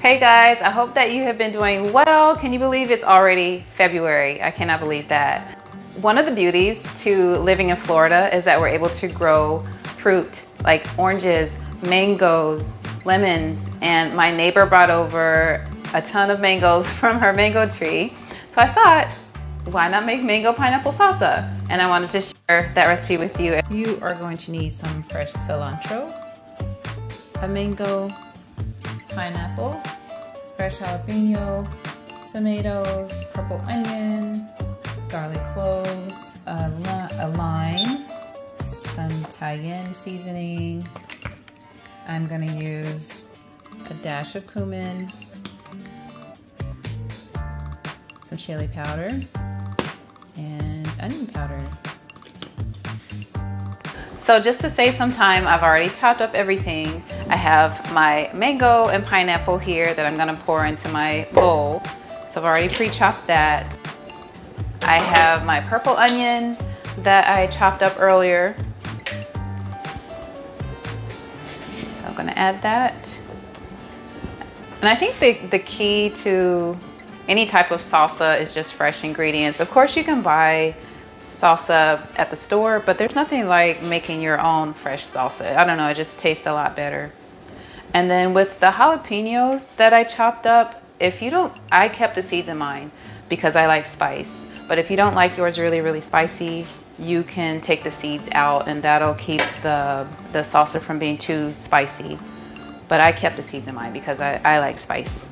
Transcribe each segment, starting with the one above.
Hey guys, I hope that you have been doing well. Can you believe it's already February? I cannot believe that. One of the beauties to living in Florida is that we're able to grow fruit like oranges, mangoes, lemons, and my neighbor brought over a ton of mangoes from her mango tree. So I thought, why not make mango pineapple salsa? And I wanted to share that recipe with you. You are going to need some fresh cilantro, a mango, pineapple, fresh jalapeno, tomatoes, purple onion, garlic cloves, a lime, some Tajin seasoning. I'm gonna use a dash of cumin, some chili powder, and onion powder. So just to save some time, I've already chopped up everything. I have my mango and pineapple here that I'm gonna pour into my bowl. So I've already pre-chopped that. I have my purple onion that I chopped up earlier. So I'm gonna add that. And I think the key to any type of salsa is just fresh ingredients. Of course, you can buy salsa at the store, but there's nothing like making your own fresh salsa. I don't know, it just tastes a lot better. And then with the jalapenos that I chopped up, I kept the seeds in mine because I like spice. But if you don't like yours really, really spicy, you can take the seeds out and that'll keep the salsa from being too spicy. But I kept the seeds in mine because I like spice.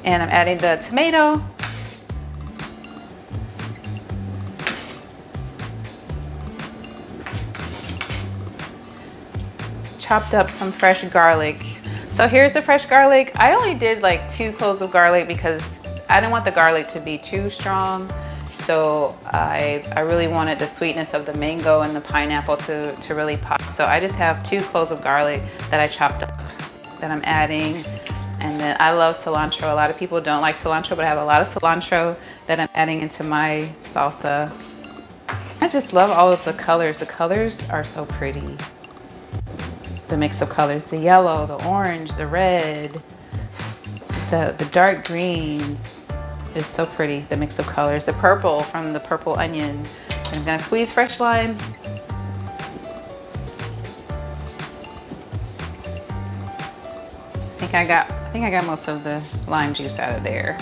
And I'm adding the tomato. Chopped up some fresh garlic. So here's the fresh garlic. I only did like 2 cloves of garlic because I didn't want the garlic to be too strong. So I really wanted the sweetness of the mango and the pineapple to really pop. So I just have 2 cloves of garlic that I chopped up that I'm adding. And then I love cilantro. A lot of people don't like cilantro, but I have a lot of cilantro that I'm adding into my salsa. I just love all of the colors. The colors are so pretty. The mix of colors, the yellow, the orange, the red, the dark greens is so pretty, the mix of colors. The purple from the purple onion. I'm gonna squeeze fresh lime. I think I got most of the lime juice out of there.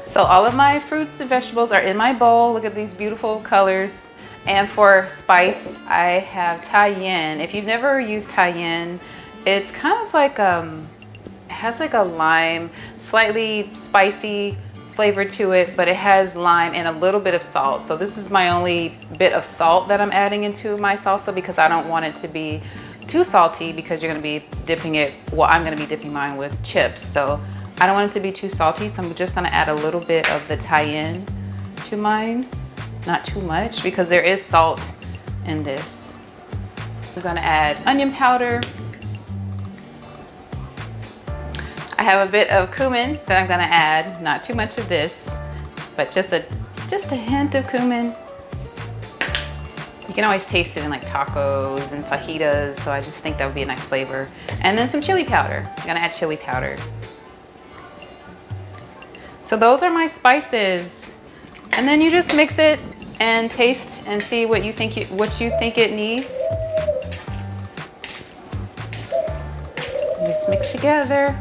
So all of my fruits and vegetables are in my bowl. Look at these beautiful colors. And for spice, I have Tajin. If you've never used Tajin, it's kind of like, it has like a lime, slightly spicy flavor to it, but it has lime and a little bit of salt. So this is my only bit of salt that I'm adding into my salsa because I don't want it to be too salty because you're gonna be dipping it, well, I'm gonna be dipping mine with chips. So I don't want it to be too salty, so I'm just gonna add a little bit of the Tajin to mine. Not too much because there is salt in this. I'm gonna add onion powder. I have a bit of cumin that I'm gonna add. Not too much of this, but just a hint of cumin. You can always taste it in like tacos and fajitas, so I just think that would be a nice flavor. And then some chili powder. I'm gonna add chili powder. So those are my spices. And then you just mix it and taste and see what you think it needs. Just mix together.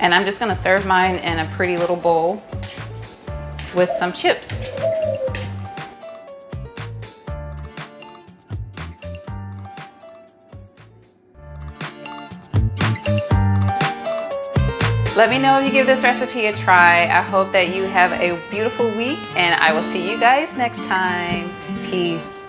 And I'm just gonna serve mine in a pretty little bowl with some chips. Let me know if you give this recipe a try. I hope that you have a beautiful week and I will see you guys next time. Peace.